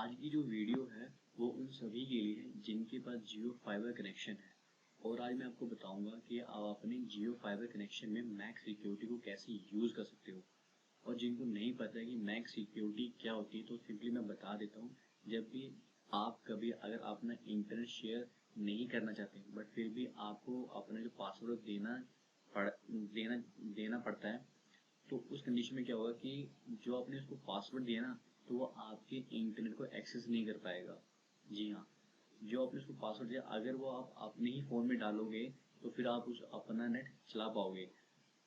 आज की जो वीडियो है वो उन सभी के लिए है जिनके पास जियो फाइबर कनेक्शन है। और आज मैं आपको बताऊंगा कि आप अपने जियो फाइबर कनेक्शन में मैक्स सिक्योरिटी को कैसे यूज़ कर सकते हो। और जिनको नहीं पता है कि मैक्स सिक्योरिटी क्या होती है तो सिंपली मैं बता देता हूँ। जब भी आप कभी अगर अपना इंटरनेट शेयर नहीं करना चाहते बट फिर भी आपको अपना जो पासवर्ड देना पड़ता है, तो उस कंडीशन में क्या होगा कि जो आपने उसको पासवर्ड दिया ना, तो वो आपके इंटरनेट को एक्सेस नहीं कर पाएगा। जी हाँ, जो आपने उसको पासवर्ड दिया अगर वो आप अपने ही फ़ोन में डालोगे तो फिर आप उस अपना नेट चला पाओगे।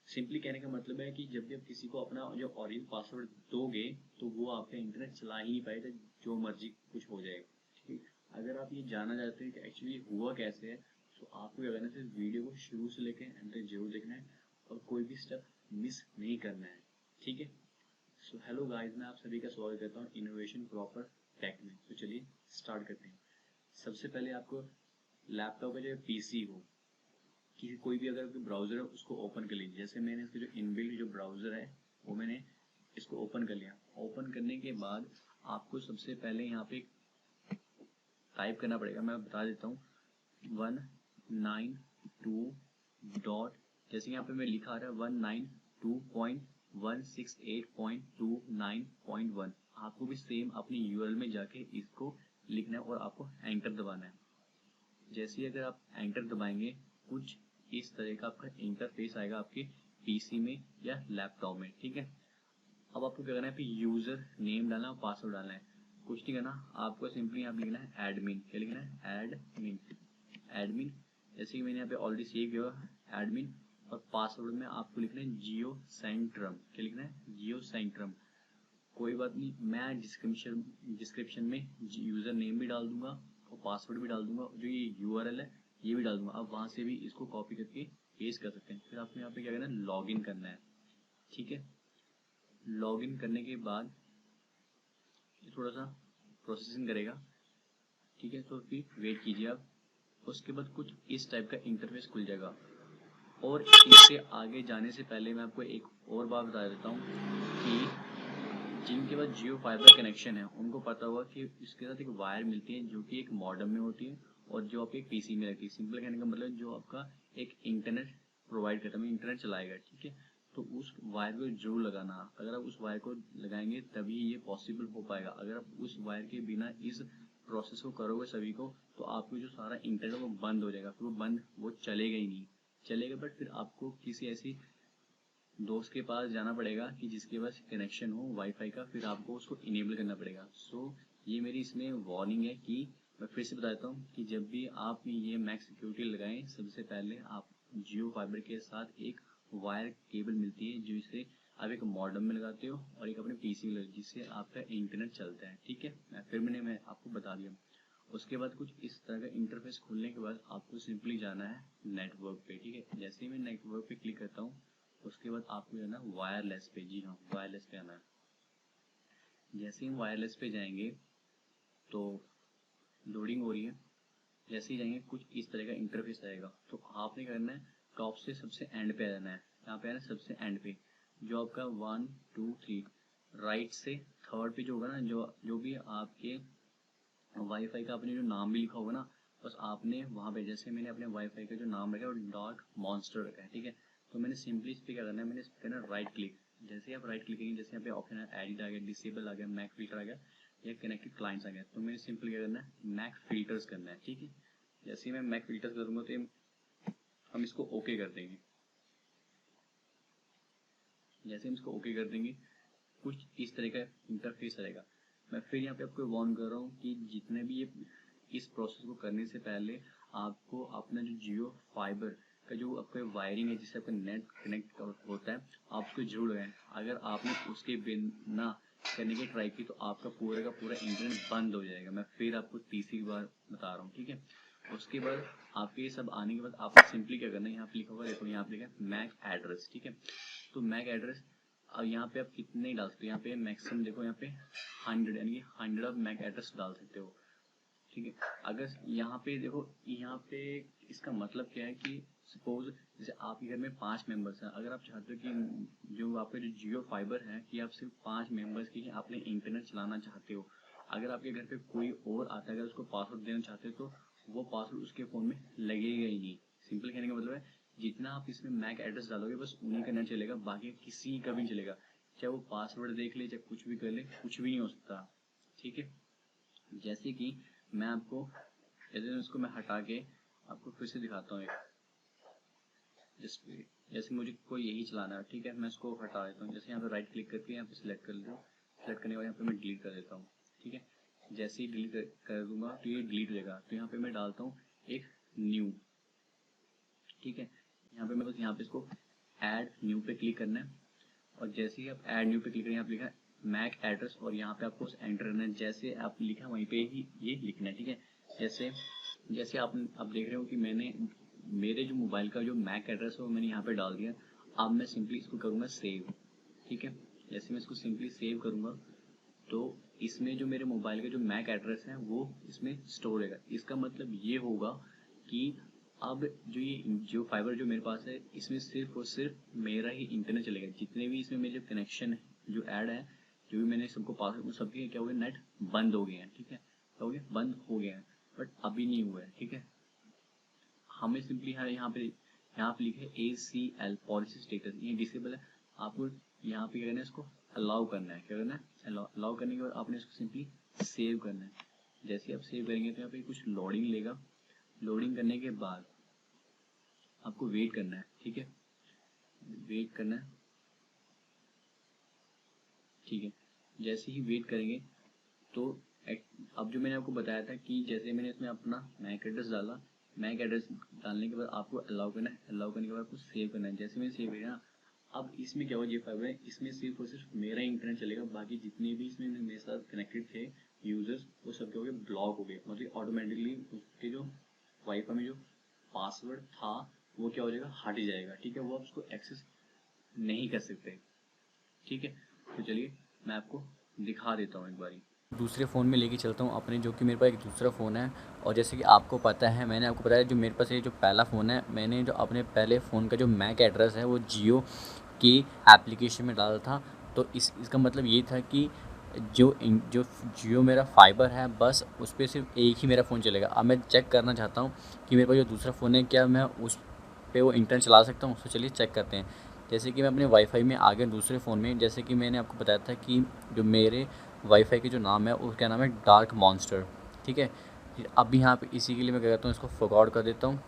सिंपली कहने का मतलब है कि जब भी आप किसी को अपना जो ओरिजिनल पासवर्ड दोगे तो वो आपका इंटरनेट चला ही नहीं पाएगा, जो मर्जी कुछ हो जाए। ठीक है, अगर आप ये जानना चाहते हैं कि एक्चुअली हुआ कैसे है, तो आपको क्या करना है, इस वीडियो को शुरू से लेकर एंड तक जरूर देखना है और कोई भी स्टेप मिस नहीं करना है। ठीक है। सो हेलो गाइस, मैं आप सभी का स्वागत करता हूँ इनोवेशन प्रॉपर टेक में। तो चलिए स्टार्ट करते हैं। सबसे पहले आपको लैपटॉप का जो पीसी हो, कि कोई भी अगर ब्राउज़र है उसको ओपन कर लीजिए। जैसे मैंने इसका जो इनबिल्ट जो ब्राउज़र है वो मैंने इसको ओपन कर लिया। ओपन करने के बाद आपको सबसे पहले यहाँ पे टाइप करना पड़ेगा। मैं बता देता हूँ 192 डॉट, जैसे यहाँ पे मैं लिखा आ रहा है 192.168.29.1। आपको भी सेम अपनी यूआरएल में जाके इसको लिखना है और आपको एंटर दबाना है। जैसे ही अगर आप एंटर दबाएंगे कुछ इस तरह का आपका इंटरफेस आएगा आपके पीसी में या लैपटॉप में। ठीक है, अब आपको क्या करना है, यूजर नेम डालना है और पासवर्ड डालना है। कुछ नहीं करना, आपको सिंपली यहाँ लिखना है एडमिन। क्या लिखना है? एडमिन। एडमिन, जैसे कि मैंने यहाँ पे ऑलरेडी सेव किया एडमिन। और पासवर्ड में आपको लिखना है जियो सेंट्रम। क्या लिखना है? जियो सेंट्रम। कोई बात नहीं, मैं डिस्क्रिप्शन में यूजर नेम भी डाल दूंगा और पासवर्ड भी डाल दूंगा, जो ये यूआरएल है ये भी डाल दूंगा। आप वहां से भी इसको कॉपी करके पेस्ट कर सकते हैं। फिर आपको यहाँ पे क्या करना है, लॉग इन करना है। ठीक है, लॉग इन करने के बाद ये थोड़ा सा प्रोसेसिंग करेगा। ठीक है, तो फिर वेट कीजिए आप। उसके बाद कुछ इस टाइप का इंटरफेस खुल जाएगा। और इससे आगे जाने से पहले मैं आपको एक और बात बता देता हूँ कि जिनके पास जियो फाइबर कनेक्शन है उनको पता होगा कि इसके साथ एक वायर मिलती है जो कि एक मॉडेम में होती है और जो आपके पीसी में रहती है। सिंपल कहने का मतलब जो आपका एक इंटरनेट प्रोवाइड करता है, इंटरनेट चलाएगा। ठीक है, तो उस वायर को जरूर लगाना। अगर आप उस वायर को लगाएंगे तभी ये पॉसिबल हो पाएगा। अगर आप उस वायर के बिना इस प्रोसेस को करोगे सभी को, तो आपको जो सारा इंटरनेट वो बंद हो जाएगा। फिर वो चलेगा ही नहीं। चलेगा बट फिर आपको किसी ऐसी दोस्त के पास जाना पड़ेगा कि जिसके पास कनेक्शन हो वाईफाई का, फिर आपको उसको इनेबल करना पड़ेगा। सो ये मेरी इसमें वार्निंग है कि मैं फिर से बताता हूँ कि जब भी आप ये मैक्स सिक्योरिटी लगाएं, सबसे पहले आप जियो फाइबर के साथ एक वायर केबल मिलती है जो इसे आप एक मॉडेम में लगाते हो और एक अपने पीसी में लगाते हो, जिससे आपका इंटरनेट चलता है। ठीक है, मैं आपको बता दिया। उसके बाद कुछ इस तरह का इंटरफेस खुलने के बाद आपको सिंपली जाना है नेटवर्क पे। ठीक है, जैसे ही मैं नेटवर्क पे क्लिक करता हूँ उसके बाद आपको जाना वायरलेस पे। जी हाँ, वायरलेस पे आना है। जैसे ही हम वायरलेस पे जाएंगे तो लोडिंग हो रही है। जैसे ही जाएंगे कुछ इस तरह का इंटरफेस आएगा। तो आपने करना है टॉप से सबसे एंड पे आ जाना है। यहाँ पे आना है सबसे एंड पे, जो आपका 1 2 3 राइट से थर्ड पे जो होगा ना, जो भी आपके वाईफाई का आपने जो नाम भी लिखा होगा ना, बस आपने वहाँ पे, जैसे मैंने अपने वाईफाई का जो नाम रखा है वो डॉट मॉन्स्टर रखा है। ठीक है, तो मैंने सिंपली इस पर क्या करना है, मैंने इस पर करना है राइट क्लिक। जैसे ही आप राइट क्लिक करेंगे, जैसे यहाँ पे ऑप्शन है एडिट आ गया, डिसेबल आ गया, मैक फिल्टर आ गया या कनेक्टेड क्लाइंट्स आ गया, तो मैंने सिंपली क्या करना है, मैक फिल्टर्स करना है। ठीक है, जैसे ही मैं मैक फिल्टर्स करूँगा तो हम इसको ओके कर देंगे। जैसे हम इसको ओके कर देंगे कुछ इस तरह का इंटरफेस आएगा। मैं फिर यहाँ पे आपको वार्न कर रहा हूँ कि जितने भी ये इस प्रोसेस को करने से पहले आपको अपना जो जियो फाइबर का जो आपका वायरिंग है जिससे आपका नेट कनेक्ट होता है, आप उसको जरूर लगाएं। अगर आपने उसके बिना करने की ट्राई की तो आपका पूरा का पूरा इंटरनेट बंद हो जाएगा। मैं फिर आपको तीसरी बार बता रहा हूँ। ठीक है, उसके बाद आपके ये सब आने के बाद आपको सिंपली क्या करना है, यहाँ पे लिखा होगा, देखो यहाँ पे लिखा है मैक एड्रेस। ठीक है, तो मैक एड्रेस अब यहाँ पे आप कितने डाल सकते हो, यहाँ पे मैक्सिमम देखो यहाँ पे 100, यानी कि 100 आप मैक एड्रेस डाल सकते हो। ठीक है, अगर यहाँ पे देखो, यहाँ पे इसका मतलब क्या है कि सपोज जैसे आपके घर में 5 मेंबर्स हैं, अगर आप चाहते हो कि जो आपका जो जियो फाइबर है कि आप सिर्फ 5 मेंबर्स की आपने इंटरनेट चलाना चाहते हो, अगर आपके घर पे कोई और आता है, अगर उसको पासवर्ड देना चाहते हो तो वो पासवर्ड उसके फ़ोन में लगेगा ही नहीं। सिंपल कहने का मतलब है, जितना आप इसमें मैक एड्रेस डालोगे बस उन्हीं का नेट चलेगा, बाकी किसी का भी नहीं चलेगा। चाहे वो पासवर्ड देख ले, चाहे कुछ भी कर ले, कुछ भी नहीं हो सकता। ठीक है, जैसे कि मैं आपको, जैसे इसको मैं हटा के आपको फिर से दिखाता हूँ एक, जैसे मुझे कोई यही चलाना है, ठीक है, मैं इसको हटा देता हूँ। जैसे यहाँ पे राइट क्लिक करके यहाँ पे सिलेक्ट कर लेता हूँ, सिलेक्ट करने के बाद यहाँ पे मैं डिलीट कर देता हूँ। ठीक है, जैसे ही डिलीट कर दूंगा तो ये डिलीट हो जाएगा। तो यहाँ पे मैं डालता हूँ एक न्यू। ठीक है, यहाँ पे मैं बस यहाँ पे इसको ऐड न्यू पे क्लिक करना है, और जैसे ही आप ऐड न्यू पे क्लिक करें, यहाँ पे लिखा है मैक एड्रेस, और यहाँ पे आपको एंटर करना है। जैसे आप लिखा वहीं पे ही ये लिखना है। ठीक है, जैसे जैसे आप देख रहे हो कि मैंने मेरे जो मोबाइल का जो मैक एड्रेस है वो मैंने यहाँ पे डाल दिया। अब मैं सिंपली इसको करूँगा सेव। ठीक है, जैसे मैं इसको सिंपली सेव करूँगा तो इसमें जो मेरे मोबाइल का जो मैक एड्रेस है वो इसमें स्टोर रहेगा। इसका मतलब ये होगा कि अब जो ये जियो फाइबर जो मेरे पास है, इसमें सिर्फ और सिर्फ मेरा ही इंटरनेट चलेगा। जितने भी इसमें मेरे कनेक्शन है जो ऐड है, जो भी मैंने सबको पास, वो सबके क्या हो गया, नेट बंद हो गए हैं। ठीक है, क्या हो गया, बंद हो गया है, बट अभी नहीं हुआ है। ठीक है, हमें सिंपली यहाँ पे लिखे ACL पॉलिसी स्टेटस, ये डिसेबल है। आपको यहाँ पे क्या करना है, इसको अलाउ करना है। क्या करना है, अलाउ करने के बाद आपने इसको सिंपली सेव करना है। जैसे आप सेव करेंगे तो यहाँ पे कुछ लोडिंग लेगा। लोडिंग करने के बाद आपको वेट करना है। ठीक है, वेट करना है। ठीक है, जैसे ही वेट करेंगे तो अब जो मैंने आपको बताया था कि जैसे मैंने इसमें अपना मैक एड्रेस डाला, मैक एड्रेस डालने के बाद आपको अलाउ करना है। अलाउ करने के बाद आपको सेव करना है। जैसे मैंने सेव किया ना, अब इसमें क्या हुआ, जियो फाइबर है, इसमें सिर्फ और सिर्फ मेरा इंटरनेट चलेगा। बाकी जितने भी इसमें मेरे साथ कनेक्टेड थे यूजर्स, वो सब क्या हो गए, ब्लॉक हो गए। मतलब ऑटोमेटिकली उसके जो वाईफाई में जो पासवर्ड था वो क्या हो जाएगा, हट जाएगा। ठीक है, वो आप उसको एक्सेस नहीं कर सकते। ठीक है, तो चलिए मैं आपको दिखा देता हूँ एक बारी। दूसरे फ़ोन में लेके चलता हूँ अपने, जो कि मेरे पास एक दूसरा फ़ोन है। और जैसे कि आपको पता है, मैंने आपको बताया जो मेरे पास ये जो पहला फ़ोन है, मैंने जो अपने पहले फ़ोन का जो मैक एड्रेस है वो जियो की एप्लीकेशन में डाला था। तो इसका मतलब ये था कि जो जियो मेरा फाइबर है, बस उस पर सिर्फ एक ही मेरा फ़ोन चलेगा। अब मैं चेक करना चाहता हूँ कि मेरे पास जो दूसरा फ़ोन है, क्या मैं उस पे वो इंटरनेट चला सकता हूँ। तो चलिए चेक करते हैं। जैसे कि मैं अपने वाईफाई में आ गया दूसरे फ़ोन में। जैसे कि मैंने आपको बताया था कि जो मेरे वाईफाई के जो नाम है उसका नाम है डार्क मॉन्स्टर। ठीक है, अब यहाँ पे इसी के लिए मैं क्या करता हूँ, इसको फॉरवर्ड कर देता हूँ।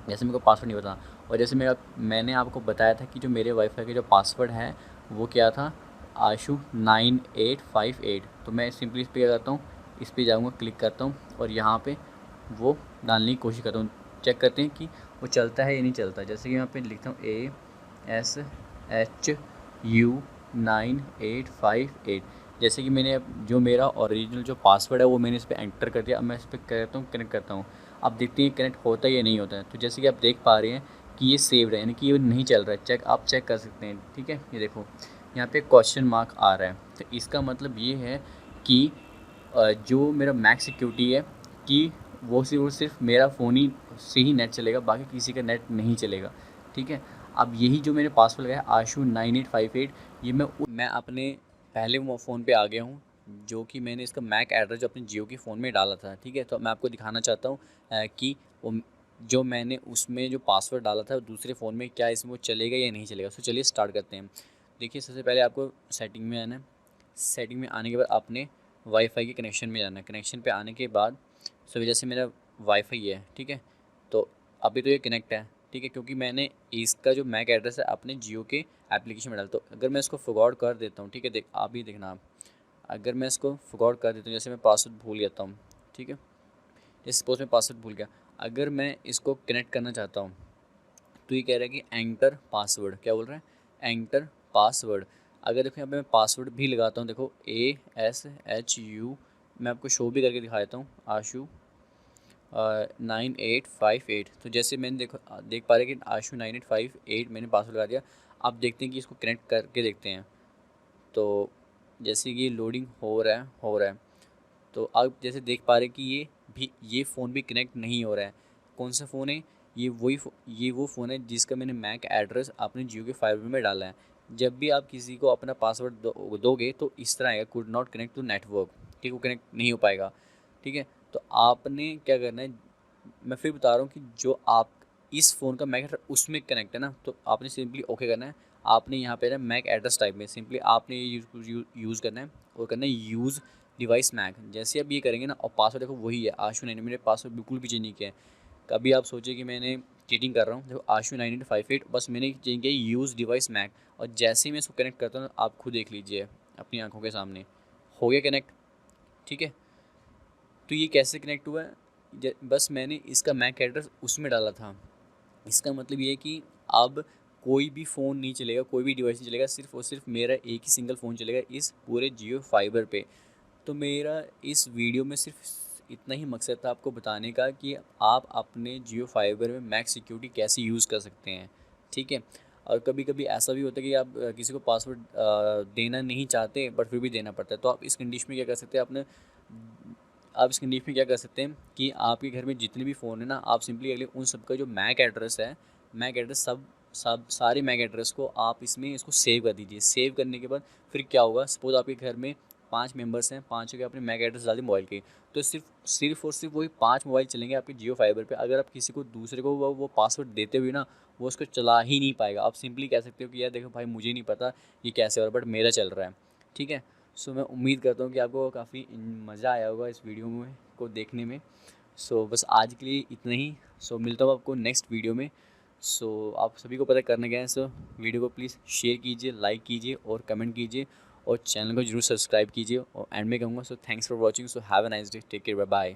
जैसे मेरे को पासवर्ड नहीं पता, और जैसे मैंने आपको बताया था कि जो मेरे वाईफाई का जो पासवर्ड है वो क्या था, आशु 9858। तो मैं सिंपली इस पर क्या करता हूँ, इस पर जाऊँगा, क्लिक करता हूँ और यहाँ पे वो डालने की कोशिश करता हूँ। चेक करते हैं कि वो चलता है या नहीं चलता। जैसे कि यहाँ पे लिखता हूँ ASHU9858। जैसे कि मैंने जो मेरा ओरिजिनल जो पासवर्ड है वो मैंने इस पर एंटर कर दिया। अब मैं इस पर करता हूँ, कनेक्ट करता हूँ। अब देखते हैं कनेक्ट होता है या नहीं होता है। तो जैसे कि आप देख पा रहे हैं कि ये सेव्ड है, यानी कि ये नहीं चल रहा है। आप चेक कर सकते हैं। ठीक है, ये देखो यहाँ पे क्वेश्चन मार्क आ रहा है। तो इसका मतलब ये है कि जो मेरा मैक्स सिक्योरिटी है कि वो सिर्फ मेरा फ़ोन ही से ही नेट चलेगा, बाकी किसी का नेट नहीं चलेगा। ठीक है, अब यही जो मैंने पासवर्ड लगाया आशु 9858, ये मैं अपने पहले फ़ोन पे आ गया हूँ, जो कि मैंने इसका मैक एड्रेस जो अपने जियो के फ़ोन में डाला था। ठीक है, तो मैं आपको दिखाना चाहता हूँ कि वो जो मैंने उसमें जो पासवर्ड डाला था दूसरे फ़ोन में, क्या इसमें वो चलेगा या नहीं चलेगा। तो चलिए स्टार्ट करते हैं। देखिए, सबसे पहले आपको सेटिंग में आना है। सेटिंग में आने के बाद आपने वाईफाई के कनेक्शन में जाना है। कनेक्शन पे आने के बाद सो वजह से मेरा वाईफाई है। ठीक है, तो अभी तो ये कनेक्ट है। ठीक है, क्योंकि मैंने इसका जो मैक एड्रेस है अपने जियो के एप्लीकेशन में डाला। तो अगर मैं इसको फॉरवर्ड कर देता हूँ, ठीक है, आप भी देखना आप, अगर मैं इसको फॉरवर्ड कर देता हूँ, जैसे मैं पासवर्ड भूल जाता हूँ। ठीक है, जैसे सपोज मैं पासवर्ड भूल गया, अगर मैं इसको कनेक्ट करना चाहता हूँ तो ये कह रहा है कि एंटर पासवर्ड, क्या बोल रहा है, एंटर पासवर्ड। अगर देखो यहाँ पे मैं पासवर्ड भी लगाता हूँ, देखो ASHU, मैं आपको शो भी करके दिखा देता हूँ, आशु 9858। तो जैसे मैंने देख पा रहे कि आशु 9858 मैंने पासवर्ड लगा दिया। अब देखते हैं कि इसको कनेक्ट करके देखते हैं। तो जैसे कि लोडिंग हो रहा है, तो आप जैसे देख पा रहे कि ये फ़ोन भी कनेक्ट नहीं हो रहा है। कौन सा फ़ोन है ये वो फ़ोन है जिसका मैंने मैक एड्रेस अपने जियो के फाइबर में डाला है। जब भी आप किसी को अपना पासवर्ड दोगे तो इस तरह आएगा, could not connect to network. ठीक है, वो कनेक्ट नहीं हो पाएगा। ठीक है, तो आपने क्या करना है, मैं फिर बता रहा हूँ कि जो आप इस फ़ोन का मैक एड्रेस उसमें कनेक्ट है ना, तो आपने सिंपली ओके करना है। आपने यहाँ पे ना मैक एड्रेस टाइप में सिंपली आपने ये यूज़ करना है और करना है यूज़ डिवाइस मैक। जैसे आप ये करेंगे ना, और पासवर्ड देखो वही है आशु 9, मैंने पासवर्ड बिल्कुल भी चेंज नहीं किया है। कभी आप सोचिए कि मैंने चीटिंग कर रहा हूँ, देखो आशु 9858, बस मैंने चेंज किया यूज़ डिवाइस मैक। और जैसे ही मैं इसको कनेक्ट करता हूँ, आप खुद देख लीजिए अपनी आंखों के सामने हो गया कनेक्ट। ठीक है, तो ये कैसे कनेक्ट हुआ है, बस मैंने इसका मैक एड्रेस उसमें डाला था। इसका मतलब ये है कि अब कोई भी फ़ोन नहीं चलेगा, कोई भी डिवाइस नहीं चलेगा, सिर्फ और सिर्फ मेरा एक ही सिंगल फ़ोन चलेगा इस पूरे जियो फाइबर पे। तो मेरा इस वीडियो में सिर्फ इतना ही मकसद था आपको बताने का कि आप अपने जियो फाइबर में मैक्स सिक्योरिटी कैसे यूज़ कर सकते हैं। ठीक है, और कभी कभी ऐसा भी होता है कि आप किसी को पासवर्ड देना नहीं चाहते बट फिर भी देना पड़ता है, तो आप इस कंडीशन में क्या कर सकते हैं, आप इस कंडीशन में क्या कर सकते हैं कि आपके घर में जितने भी फ़ोन है ना, आप सिंपली अगले उन सब का जो मैक एड्रेस है, मैक एड्रेस सब सब सारे मैक एड्रेस को आप इसमें इसको सेव कर दीजिए। सेव करने के बाद फिर क्या होगा, सपोज आपके घर में 5 मेंबर्स हैं, पाँचों के अपने मैक एड्रेस डाल दिए मोबाइल के, तो सिर्फ और सिर्फ वही 5 मोबाइल चलेंगे आपके जियो फाइबर पे। अगर आप किसी को दूसरे को वो पासवर्ड देते हुए ना, वो उसको चला ही नहीं पाएगा। आप सिंपली कह सकते हो कि यार देखो भाई, मुझे नहीं पता ये कैसे हो रहा है, बट मेरा चल रहा है। ठीक है, सो मैं उम्मीद करता हूँ कि आपको काफ़ी मज़ा आया होगा इस वीडियो में को देखने में। सो बस आज के लिए इतना ही। सो मिलता हूँ आपको नेक्स्ट वीडियो में। सो आप सभी को पता करने गए हैं, सो वीडियो को प्लीज़ शेयर कीजिए, लाइक कीजिए और कमेंट कीजिए, और चैनल को जरूर सब्सक्राइब कीजिए। और एंड में कहूँगा, so thanks for watching, so have a nice day, take care, bye bye.